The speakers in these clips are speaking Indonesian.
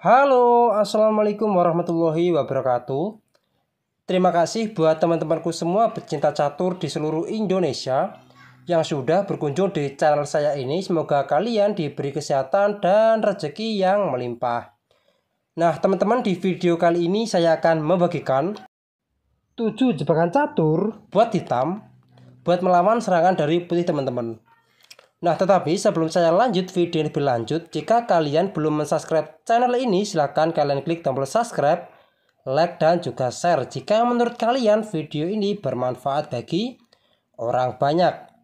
Halo, assalamualaikum warahmatullahi wabarakatuh. Terima kasih buat teman-temanku semua pecinta catur di seluruh Indonesia yang sudah berkunjung di channel saya ini. Semoga kalian diberi kesehatan dan rezeki yang melimpah. Nah, teman-teman, di video kali ini saya akan membagikan 7 jebakan catur buat hitam buat melawan serangan dari putih, teman-teman. Nah, tetapi sebelum saya lanjut video ini lebih lanjut, jika kalian belum mensubscribe channel ini, silahkan kalian klik tombol subscribe, like, dan juga share jika menurut kalian video ini bermanfaat bagi orang banyak.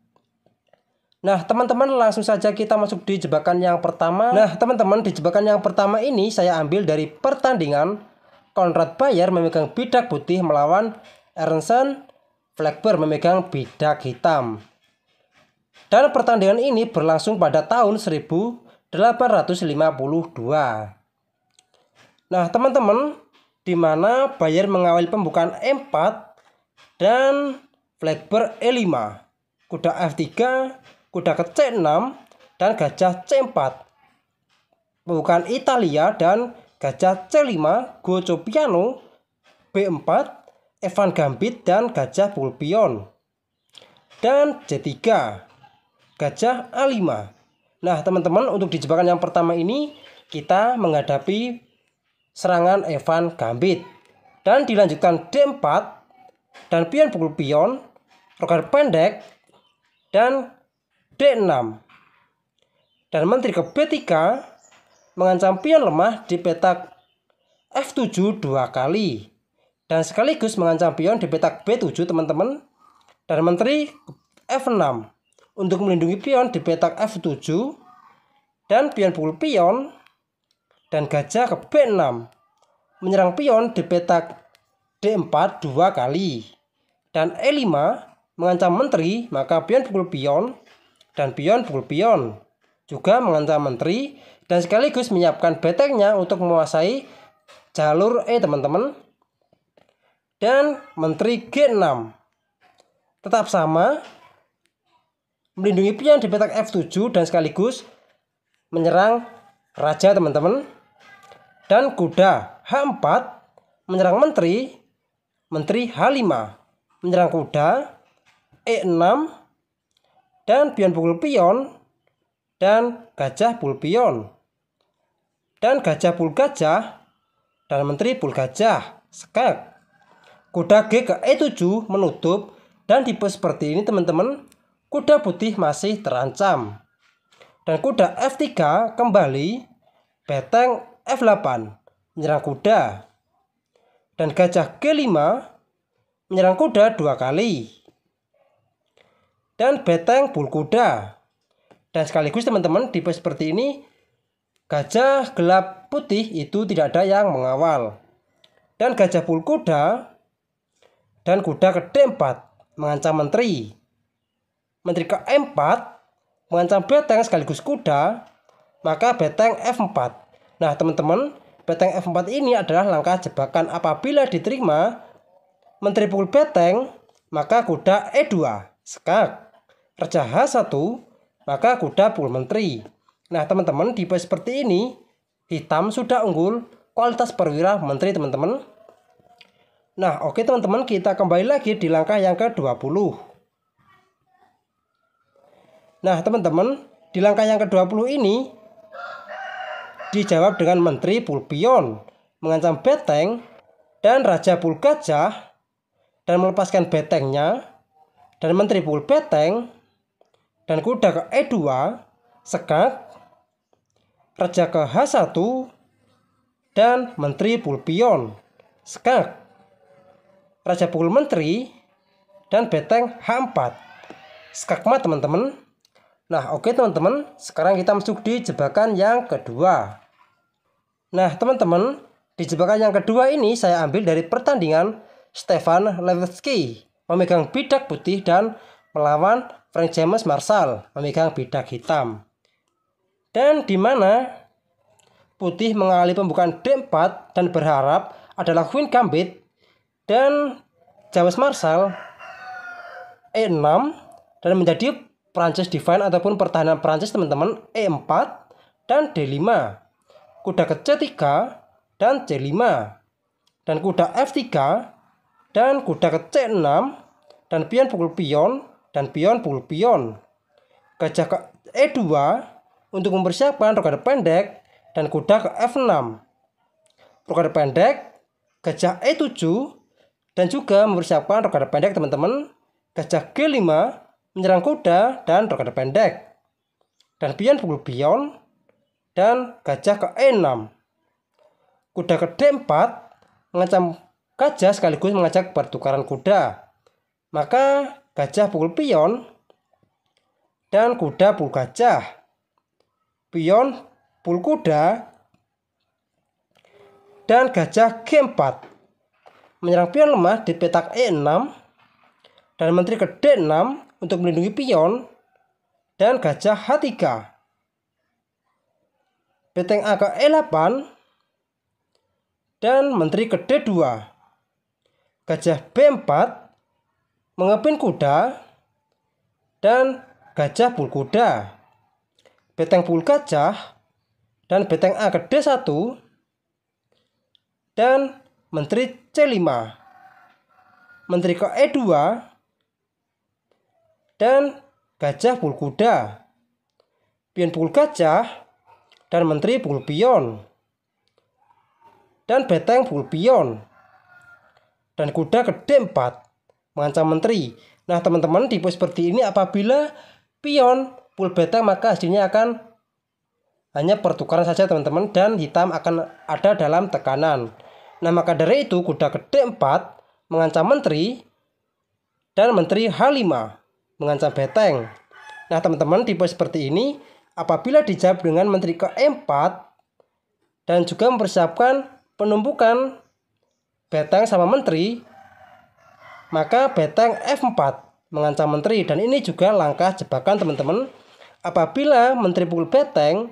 Nah, teman-teman, langsung saja kita masuk di jebakan yang pertama. Nah, teman-teman, di jebakan yang pertama ini saya ambil dari pertandingan Konrad Bayer memegang bidak putih melawan Ernst Flagber memegang bidak hitam. Dan pertandingan ini berlangsung pada tahun 1852. Nah, teman-teman, di mana Bayer mengawali pembukaan E4 dan Flagber E5, kuda F3, kuda ke C6, dan gajah C4. Pembukaan Italia dan gajah C5, Gocho Piano, B4, Evan Gambit, dan gajah Pulpion. Dan C3. Gajah A5. Nah, teman-teman, untuk di jebakan yang pertama ini kita menghadapi serangan Evan Gambit dan dilanjutkan D4 dan pion pukul pion, rokan pendek, dan D6 dan menteri ke B3 mengancam pion lemah di petak F7 2 kali dan sekaligus mengancam pion di petak B7, teman-teman, dan menteri F6 untuk melindungi pion di petak F7 dan pion pukul pion, dan gajah ke B6 menyerang pion di petak D4 2 kali dan E5 mengancam menteri, maka pion pukul pion dan pion pukul pion juga mengancam menteri dan sekaligus menyiapkan betengnya untuk menguasai jalur E, teman-teman. Dan menteri G6 tetap sama melindungi pion di petak F7 dan sekaligus menyerang raja, teman-teman. Dan kuda H4 menyerang menteri H5 menyerang kuda E6 dan pion pukul pion dan gajah pukul pion dan gajah pukul gajah dan menteri pukul gajah skak. Kuda G ke E7 menutup, dan tipe seperti ini, teman-teman, kuda putih masih terancam. Dan kuda F3 kembali, beteng F8 menyerang kuda. Dan gajah G5 menyerang kuda 2 kali. Dan beteng pukul kuda. Dan sekaligus, teman-teman, tipe seperti ini, gajah gelap putih itu tidak ada yang mengawal. Dan gajah pukul kuda dan kuda ke D4 mengancam menteri. Menteri ke E4 mengancam beteng sekaligus kuda, maka beteng F4. Nah, teman-teman, beteng F4 ini adalah langkah jebakan apabila diterima menteri pukul beteng, maka kuda E2 skak. Raja H1, maka kuda pukul menteri. Nah, teman-teman, tipe seperti ini hitam sudah unggul kualitas perwira menteri, teman-teman. Nah, oke, teman-teman, kita kembali lagi di langkah yang ke-20. Nah, teman-teman, di langkah yang ke-20 ini dijawab dengan menteri pukul pion mengancam beteng dan raja pukul gajah dan melepaskan betengnya, dan menteri pukul beteng dan kuda ke E2 skak, raja ke H1 dan menteri pukul pion skak, raja pukul menteri dan beteng H4 skakmat, teman-teman. Nah, oke, teman-teman, sekarang kita masuk di jebakan yang kedua. Nah, teman-teman, di jebakan yang kedua ini saya ambil dari pertandingan Stefan Levitsky memegang bidak putih dan melawan Frank James Marshall memegang bidak hitam. Dan di mana putih mengawali pembukaan D4 dan berharap adalah Queen Gambit, dan James Marshall E6 dan menjadi Prancis Divine ataupun pertahanan Prancis, teman-teman, E4 dan D5. kuda ke C3 dan C5, dan kuda F3 dan kuda ke C6, dan pion pukul pion dan pion pukul pion. Gajah ke E2 untuk mempersiapkan rokade pendek dan kuda ke F6. Rokade pendek, gajah E7 dan juga mempersiapkan rokade pendek teman-teman. Gajah G5 menyerang kuda dan rokade pendek. Dan pion pukul pion dan gajah ke E6. Kuda ke D4 mengancam gajah sekaligus mengajak pertukaran kuda. Maka gajah pukul pion dan kuda pukul gajah. Pion pukul kuda dan gajah G4 menyerang pion lemah di petak E6 dan menteri ke D6 untuk melindungi pion dan gajah H3. Benteng A ke E8 dan menteri ke D2. Gajah B4 mengepin kuda dan gajah pukul kuda. Benteng pukul gajah dan benteng A ke D1 dan menteri C5. Menteri ke E2 dan gajah pukul kuda. Pion pukul gajah dan menteri pukul pion. Dan benteng pukul pion. Dan kuda ke D4 mengancam menteri. Nah teman-teman, tipe seperti ini apabila pion pukul benteng maka hasilnya akan hanya pertukaran saja teman-teman, dan hitam akan ada dalam tekanan. Nah maka dari itu kuda ke D4 mengancam menteri dan menteri H5 mengancam benteng. Nah teman-teman, tipe seperti ini apabila dijawab dengan menteri ke E4 dan juga mempersiapkan penumpukan benteng sama menteri, maka benteng F4 mengancam menteri. Dan ini juga langkah jebakan teman-teman. Apabila menteri pukul benteng,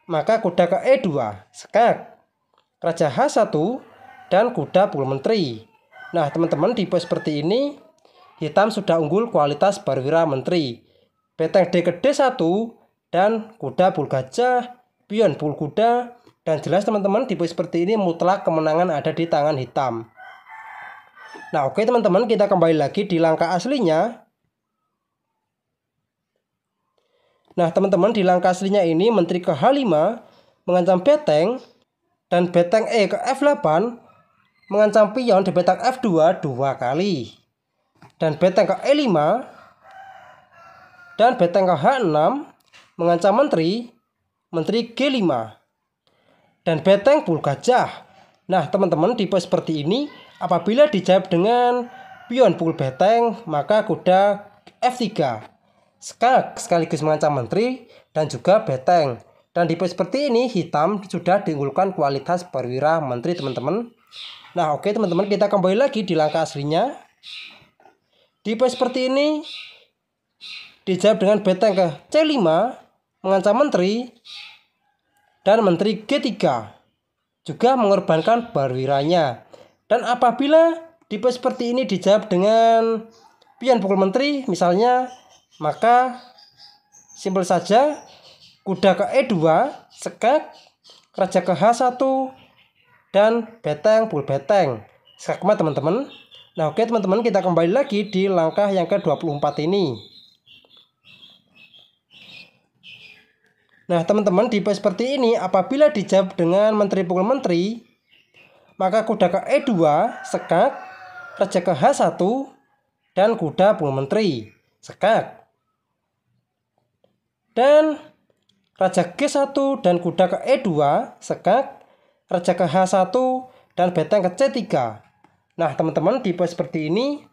maka kuda ke E2 skak, raja H1 dan kuda pukul menteri. Nah teman-teman, tipe seperti ini hitam sudah unggul kualitas perwira menteri. Benteng D ke D1 dan kuda pukul gajah, pion pukul kuda. Dan jelas teman-teman, tipe seperti ini mutlak kemenangan ada di tangan hitam. Nah oke teman-teman, kita kembali lagi di langkah aslinya. Nah teman-teman, di langkah aslinya ini menteri ke H5 mengancam benteng, dan benteng E ke F8 mengancam pion di benteng F2 2 kali. Dan benteng ke E5 dan benteng ke H6 mengancam menteri G5 dan benteng pukul gajah. Nah teman-teman, tipe seperti ini apabila dijawab dengan pion pukul benteng, maka kuda F3 skak sekaligus mengancam menteri dan juga benteng. Dan tipe seperti ini hitam sudah diunggulkan kualitas perwira menteri teman-teman. Nah oke teman-teman, kita kembali lagi di langkah aslinya. Tipe seperti ini dijawab dengan benteng ke C5 mengancam menteri dan menteri G3 juga mengorbankan perwiranya. Dan apabila tipe seperti ini dijawab dengan pion pukul menteri misalnya, maka simpel saja kuda ke E2 skak, raja ke H1 dan benteng pukul benteng skakmat teman-teman. Nah oke teman-teman, kita kembali lagi di langkah yang ke-24 ini. Nah teman-teman, tipe seperti ini apabila dijawab dengan menteri pukul menteri, maka kuda ke E2 skak, raja ke H1 dan kuda pukul menteri skak. Dan raja G1 dan kuda ke E2 skak, raja ke H1 dan benteng ke C3. Nah teman-teman, tipe seperti ini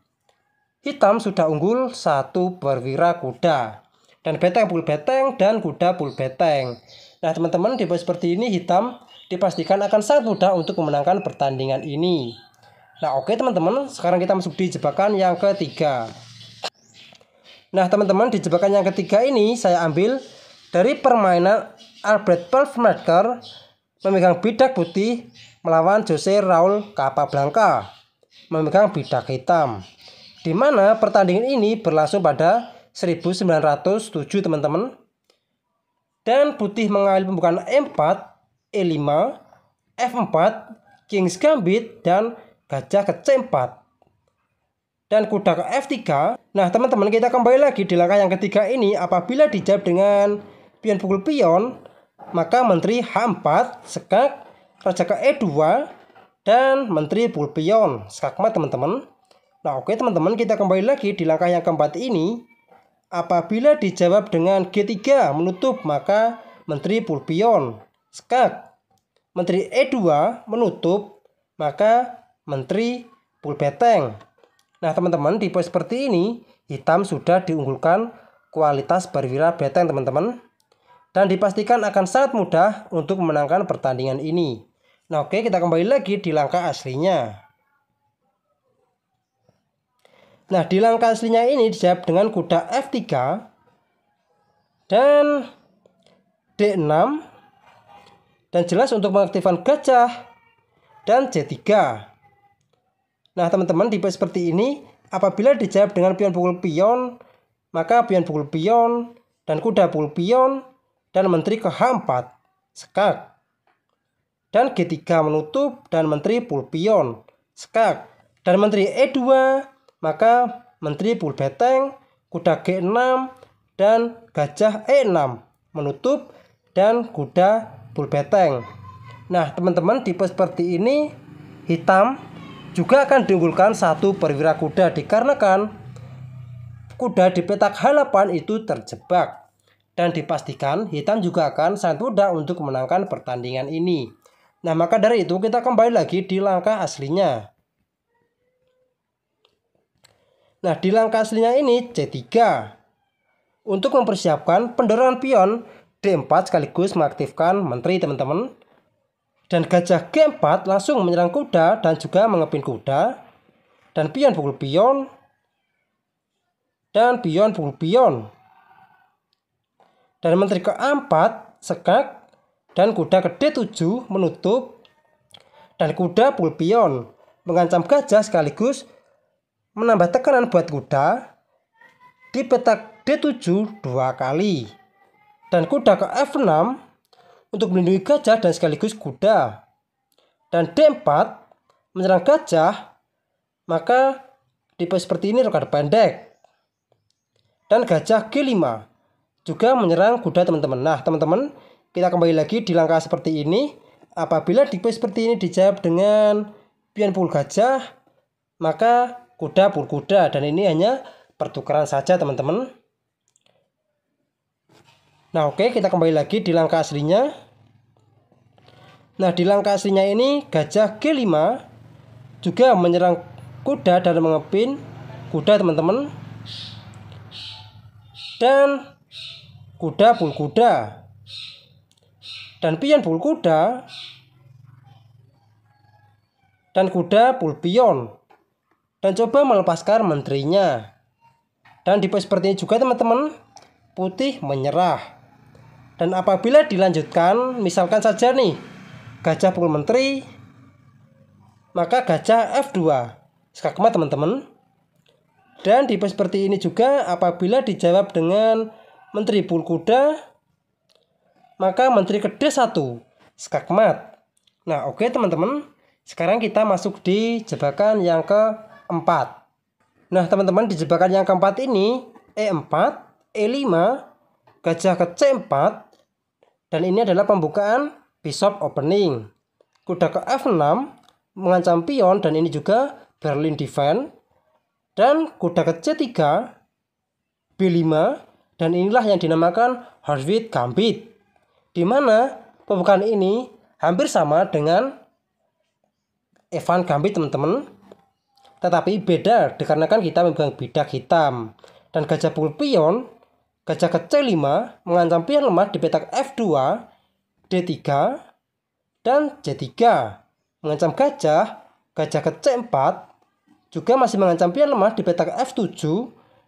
hitam sudah unggul satu perwira kuda dan benteng pukul benteng dan kuda pukul benteng. Nah teman-teman, tipe seperti ini hitam dipastikan akan sangat mudah untuk memenangkan pertandingan ini. Nah oke teman-teman, sekarang kita masuk di jebakan yang ketiga. Nah teman-teman, di jebakan yang ketiga ini saya ambil dari permainan Albert Pulvermaker memegang bidak putih melawan Jose Raul Capablanca memegang bidak hitam, di mana pertandingan ini berlangsung pada 1907 teman-teman. Dan putih mengawali pembukaan E4 E5, F4, King's Gambit, dan gajah ke C4. Dan kuda ke F3. Nah teman-teman, kita kembali lagi di langkah yang ketiga ini. Apabila dijawab dengan pion pukul pion, maka menteri H4, skak, raja ke E2, dan menteri pukul pion, skakmat teman-teman. Nah oke teman-teman, kita kembali lagi di langkah yang keempat ini. Apabila dijawab dengan G3 menutup, maka menteri pukul pion, skak, menteri E2 menutup, maka menteri pukul beteng. Nah teman-teman, di pos seperti ini hitam sudah diunggulkan kualitas perwira beteng teman-teman, dan dipastikan akan sangat mudah untuk memenangkan pertandingan ini. Nah oke, kita kembali lagi di langkah aslinya. Nah di langkah aslinya ini dijawab dengan kuda F3 dan D6, dan jelas untuk mengaktifkan gajah dan C3. Nah teman-teman, di pos seperti ini apabila dijawab dengan pion pukul pion, maka pion pukul pion dan kuda pukul pion dan menteri ke H4, skak, dan G3 menutup dan menteri pukul pion, skak, dan menteri E2, maka menteri pukul beteng, kuda G6, dan gajah E6 menutup dan kuda pukul beteng. Nah teman-teman, di pos seperti ini hitam juga akan diunggulkan satu perwira kuda, dikarenakan kuda di petak H8 itu terjebak, dan dipastikan hitam juga akan sangat mudah untuk memenangkan pertandingan ini. Nah maka dari itu kita kembali lagi di langkah aslinya. Nah di langkah aslinya ini C3 untuk mempersiapkan pendorongan pion D4 sekaligus mengaktifkan menteri teman-teman. Dan gajah G4 langsung menyerang kuda dan juga mengepin kuda, dan pion pukul pion, dan pion pukul pion, dan menteri ke A4, skak, dan kuda ke D7 menutup, dan kuda pukul pion mengancam gajah sekaligus menambah tekanan buat kuda di petak D7 dua kali, dan kuda ke F6 untuk melindungi gajah dan sekaligus kuda, dan D4 menyerang gajah, maka tipe seperti ini rokat pendek, dan gajah G5 juga menyerang kuda teman-teman. Nah teman-teman, kita kembali lagi di langkah seperti ini. Apabila tipe seperti ini dijawab dengan pion pukul gajah, maka kuda pukul kuda, dan ini hanya pertukaran saja teman-teman. Nah oke, kita kembali lagi di langkah aslinya. Nah di langkah aslinya ini gajah G5 juga menyerang kuda dan mengepin kuda teman-teman, dan kuda pukul kuda, dan pion pukul kuda, dan kuda pukul pion, dan coba melepaskan menterinya. Dan di pos seperti ini juga teman-teman, putih menyerah. Dan apabila dilanjutkan, misalkan saja nih gajah pukul menteri, maka gajah F2, skakmat teman-teman. Dan di pos seperti ini juga apabila dijawab dengan menteri pukul kuda, maka menteri ke D1, skakmat. Nah oke teman-teman, sekarang kita masuk di jebakan yang keempat. Nah teman-teman, di jebakan yang keempat ini E4, E5, gajah ke C4, dan ini adalah pembukaan bishop opening. Kuda ke F6 mengancam pion, dan ini juga Berlin defense, dan kuda ke C3, B5, dan inilah yang dinamakan Harvard Gambit, di mana pembukaan ini hampir sama dengan Evan Gambit teman-teman, tetapi beda dikarenakan kita memegang bidak hitam. Dan gajah pukul pion, gajah ke C5 mengancam pion lemah di petak F2, D3, dan C3 mengancam gajah. Gajah ke C4 juga masih mengancam pion lemah di petak F7,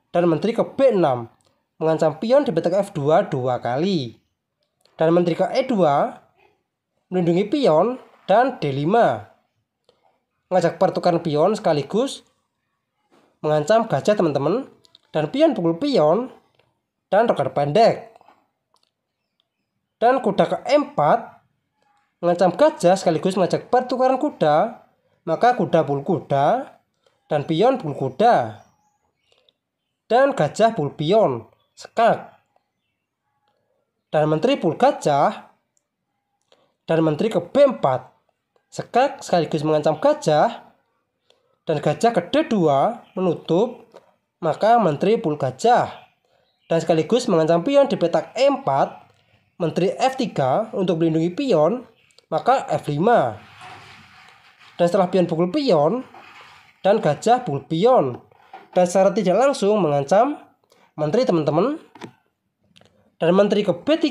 dan menteri ke B6 mengancam pion di petak F2 dua kali, dan menteri ke E2 melindungi pion, dan D5 mengajak pertukaran pion sekaligus mengancam gajah teman-teman, dan pion pukul pion, dan roket pendek, dan kuda ke E4, mengancam gajah sekaligus mengajak pertukaran kuda, maka kuda pul kuda dan pion pul kuda dan gajah pul pion, skak. Dan menteri pul gajah dan menteri ke B4, skak sekaligus mengancam gajah dan gajah ke D2 menutup, maka menteri pul gajah dan sekaligus mengancam pion di petak E4, menteri F3 untuk melindungi pion, maka F5. Dan setelah pion pukul pion dan gajah pukul pion, dan secara tidak langsung mengancam menteri teman-teman. Dan menteri ke B3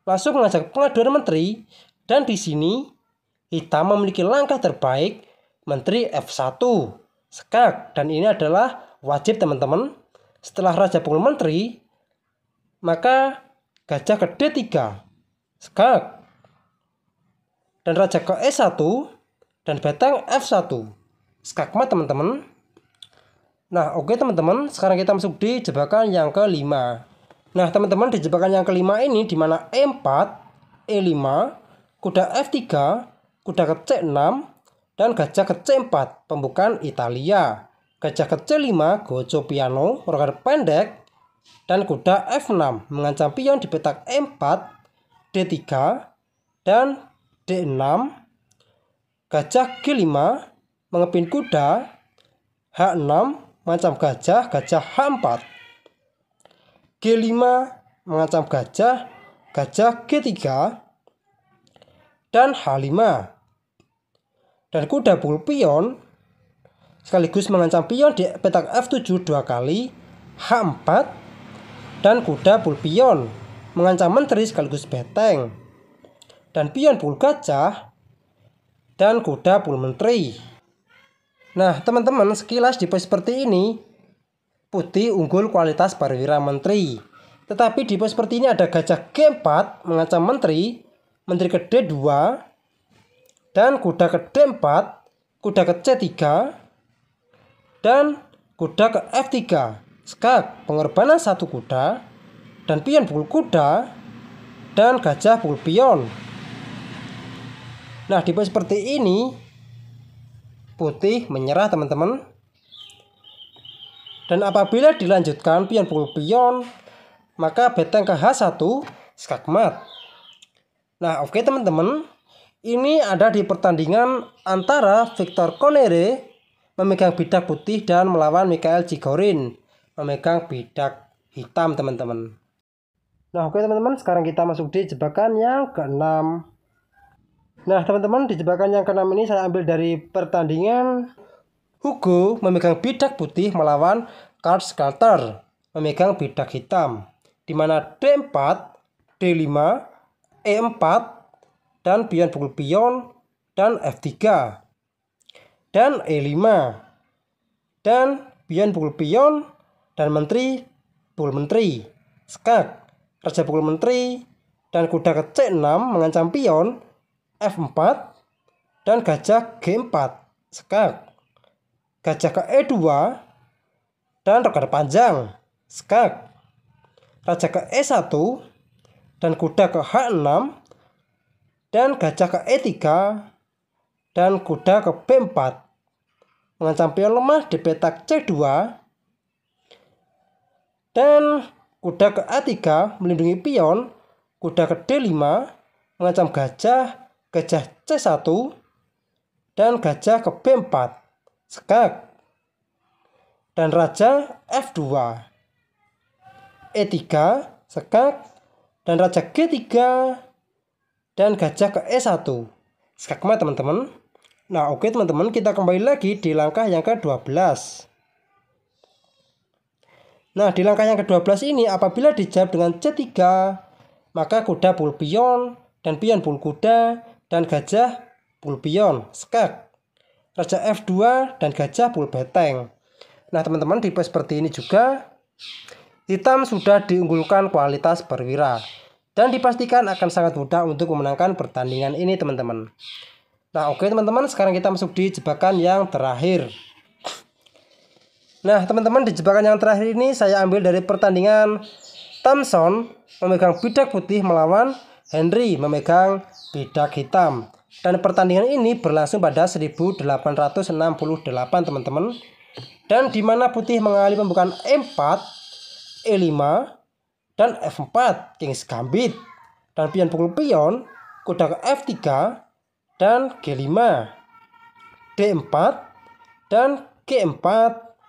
langsung mengajak pengaduan menteri, dan di sini hitam memiliki langkah terbaik menteri F1, skak. Dan ini adalah wajib teman-teman. Setelah raja pukul menteri, maka gajah ke D3, skak. Dan raja ke E1 dan benteng F1, skakmat teman-teman. Nah oke teman-teman, sekarang kita masuk di jebakan yang kelima. Nah teman-teman, di jebakan yang kelima ini dimana E4, E5, kuda F3, kuda ke C6, dan gajah ke C4, pembukaan Italia. Gajah ke C5, gojo piano, rokan pendek, dan kuda F6 mengancam pion di petak E4, D3, dan D6. Gajah G5 mengepin kuda, H6 mengancam gajah, gajah H4. G5 mengancam gajah, gajah G3, dan H5. Dan kuda pukul pion sekaligus mengancam pion di petak F7 2 kali, H4, dan kuda pukul pion mengancam menteri sekaligus benteng, dan pion pukul gajah, dan kuda pukul menteri. Nah teman-teman, sekilas di pos seperti ini putih unggul kualitas perwira menteri. Tetapi di pos seperti ini ada gajah G4 mengancam menteri, menteri ke D2, dan kuda ke D4, kuda ke C3, dan kuda ke F3, skak, pengorbanan satu kuda, dan pion pukul kuda, dan gajah pukul pion. Nah di pos seperti ini putih menyerah teman-teman. Dan apabila dilanjutkan pion pukul pion, maka benteng ke H1, skakmat. Nah oke teman-teman, ini ada di pertandingan antara Victor Conere memegang bidak putih dan melawan Mikhail Chigorin memegang bidak hitam teman-teman. Nah oke teman-teman, sekarang kita masuk di jebakan yang keenam. Nah teman-teman, di jebakan yang keenam ini saya ambil dari pertandingan Hugo memegang bidak putih melawan Karl Skalter memegang bidak hitam, di mana D4, D5, E4, dan pion pukul pion, dan F3, dan E5, dan pion pukul pion, dan menteri pukul menteri, skak, raja pukul menteri, dan kuda ke C6 mengancam pion, F4, dan gajah G4, skak. Gajah ke E2 dan rokan panjang, skak. Raja ke E1 dan kuda ke H6 dan gajah ke E3 dan kuda ke B4 mengancam pion lemah di petak C2, dan kuda ke A3 melindungi pion, kuda ke D5 mengancam gajah, gajah C1, dan gajah ke B4, skak. Dan raja F2, E3, skak, dan raja G3, dan gajah ke E1, skakmat teman-teman. Nah oke teman-teman, kita kembali lagi di langkah yang ke-12. Nah di langkah yang ke-12 ini apabila dijawab dengan C3, maka kuda pukul pion, dan pion pukul kuda, dan gajah pukul pion, skak. Raja F2 dan gajah pukul benteng. Nah teman-teman, di pos seperti ini juga hitam sudah diunggulkan kualitas perwira dan dipastikan akan sangat mudah untuk memenangkan pertandingan ini teman-teman. Nah oke teman-teman, sekarang kita masuk di jebakan yang terakhir. Nah teman-teman, di jebakan yang terakhir ini saya ambil dari pertandingan Thompson memegang bidak putih melawan Henry memegang bidak hitam. Dan pertandingan ini berlangsung pada 1868 teman-teman. Dan di mana putih mengawali pembukaan E4, E5, dan F4 King's Gambit. Dan pion pukul pion, kuda ke F3 dan G5, D4 dan G4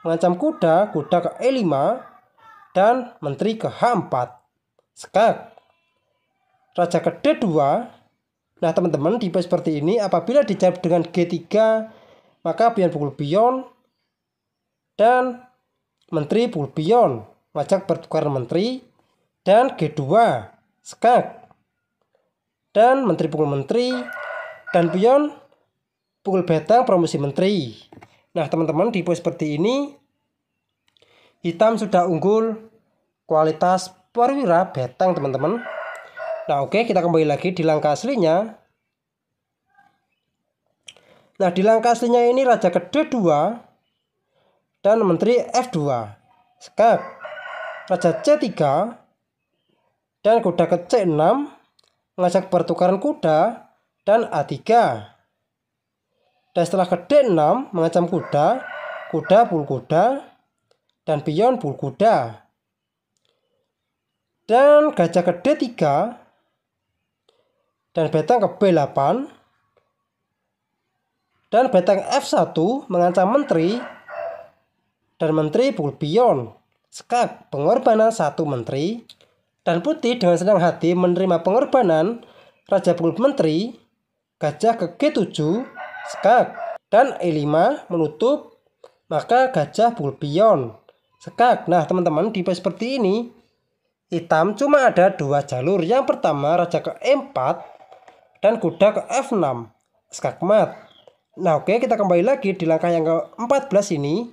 mengancam kuda ke E5 dan menteri ke H4. Skak. Raja ke D2. Nah teman-teman, tipe seperti ini apabila dijawab dengan G3 maka pion pukul pion dan menteri pukul pion, ngajak pertukaran menteri, dan G2 skak dan menteri pukul menteri dan pion pukul betang promosi menteri. Nah teman-teman, tipe seperti ini hitam sudah unggul kualitas perwira betang teman-teman. Nah oke, kita kembali lagi di langkah aslinya. Nah di langkah aslinya ini raja ke D2 dan menteri F2 skak, raja C3 dan kuda ke C6 mengajak pertukaran kuda dan A3. Dan setelah ke D6 mengancam kuda pukul kuda dan pion pukul kuda. Dan gajah ke D3 dan betang ke B8 dan betang F1 mengancam menteri dan menteri pukul pion skak, pengorbanan satu menteri. Dan putih dengan senang hati menerima pengorbanan raja pukul menteri, gajah ke G7 skak dan E5 menutup, maka gajah pukul pion skak. Nah teman-teman, tipe seperti ini hitam cuma ada dua jalur. Yang pertama raja ke E4 dan kuda ke F6 skak mat. Nah oke, kita kembali lagi di langkah yang ke-14 ini.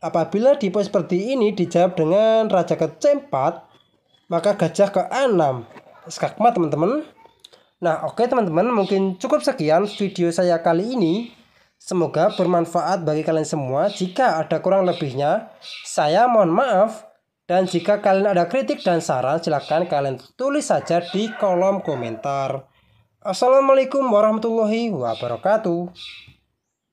Apabila tipe seperti ini dijawab dengan raja ke C4 maka gajah ke A6 skak mat teman-teman. Nah oke teman-teman, mungkin cukup sekian video saya kali ini. Semoga bermanfaat bagi kalian semua. Jika ada kurang lebihnya saya mohon maaf. Dan jika kalian ada kritik dan saran silahkan kalian tulis saja di kolom komentar. Assalamualaikum warahmatullahi wabarakatuh.